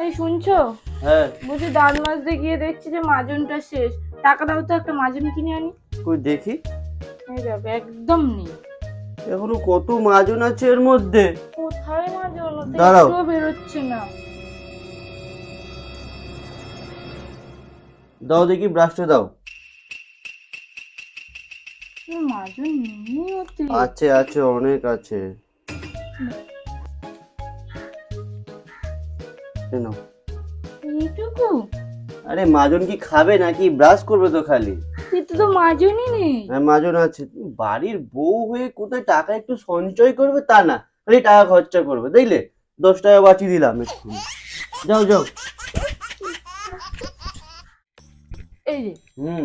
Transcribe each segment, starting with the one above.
এই শুনছো? হ্যাঁ, বলছি দাঁত মাজতে গিয়ে দেখছি যে মাজনটা শেষ। টাকা দাও তো, একটা মাজন কিনে আনি। কই দেখি। হয়ে যাবে, একদম নেই। এখনো কত মাজন আছে এর মধ্যে। কোথায় মাজন? ওতে দাঁড়াও। একটুও বেরোচ্ছে না। দাও দেখি, ব্রাশটা দাও। মাজন নেই ওতে। আছে আছে, অনেক আছে। এই নাও। এইটুকু? আরে মাজন কি খাবে নাকি? ব্রাশ করবে তো খালি। এতে তো মাজনই নেই। হ্যাঁ, মাজন আছে। তুমি বাড়ির বউ হয়ে কোথায় টাকা একটু সঞ্চয় করবে তা না, খালি টাকা খরচা করবে। দেখলে, 10 টাকা বাঁচিয়ে দিলাম এক্ষুনি। যাও যাও। এই যে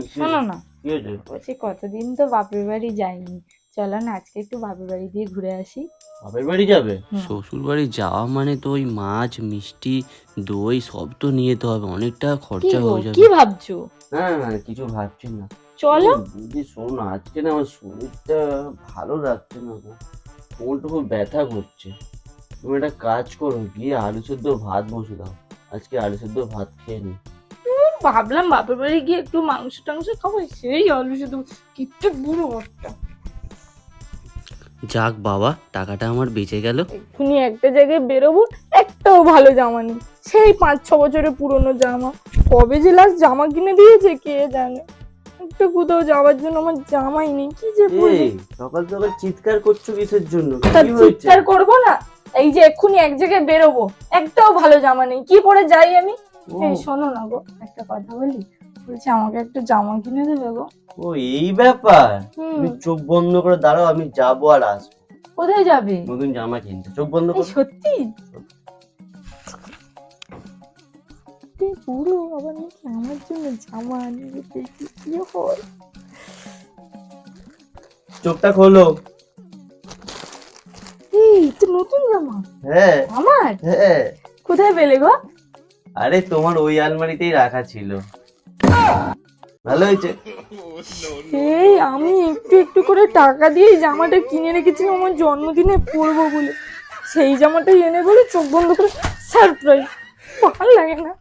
কি শোনো না, কি হয়েছে? বলছি কতদিন তো বাপের বাড়ি যাইনি, চলো না আজকে একটু বাপের বাড়ি দিয়ে ঘুরে আসি। বাপের বাড়ি যাবে? শ্বশুর বাড়ি যাওয়া মানে তো ওই মাছ মিষ্টি দই সব তো নিয়ে যেতে হবে, অনেক টাকা কি খরচা গো, হয়ে যাবে। কি ভাবছো? না না, কিছু ভাবছি না। চলো। বুঝি শোনো না, আজকে না আমার শরীরটা ভালো লাগছে না গো। কোমরটা খুব ব্যথা করছে। তুমি একটা কাজ করো, গিয়ে আলু সেদ্ধ ভাত বসে দাও। আজকে আলু সেদ্ধ ভাত খেয়ে নি। ভাবলাম বাপের বাড়ি গিয়ে একটু মাংস টাংস খাবো, সেই আলু শুধু কিচ্ছু বুড়ো একটা। যাক বাবা, টাকাটা আমার বেঁচে গেল। এক্ষুনি একটা জায়গায় বেরোবো, একটাও ভালো জামা নেই, সেই 5-6 বছরের পুরনো জামা। কবে যে লাস্ট জামা কিনে দিয়েছে কে জানে। একটু কোথাও যাওয়ার জন্য আমার জামাই নেই, কি যে বলবো। এই সকাল সকাল চিৎকার করছো কিসের জন্য? তা কি হয়েছে? চিৎকার করবো না? এই যে এক্ষুনি এক জায়গায় বেরোবো, একটাও ভালো জামা নেই, কি পরে যাই আমি? ও, এই শোনো না গো, একটা কথা বলি। বলছি আমাকে একটা জামা কিনে দেবে গো? ও এই ব্যাপার। হুম। তুমি চোখ বন্ধ করে দাঁড়াও, আমি যাবো আর আসবো কোথায় যাবে? নতুন জামা কিনতে। চোখ বন্ধ এই করো। সত্যি? পুরো আবার নাকি আমার জন্য জামা আনবে, দেখি কি হয়। চোখটা খোলো। এই তো নতুন জামা। হ্যাঁ আমার? হ্যাঁ। কোথায় পেলে গো? আরে তোমার ওই আলমারিতেই রাখা ছিল। ভালো হয়েছে। সেই আমি একটু একটু করে টাকা দিয়ে এই জামাটা কিনে রেখেছিলাম আমার জন্মদিনে পরবো বলে, সেই জামাটাই এনে বলে চোখ বন্ধ করে সারপ্রাইজ। ভালো লাগে না।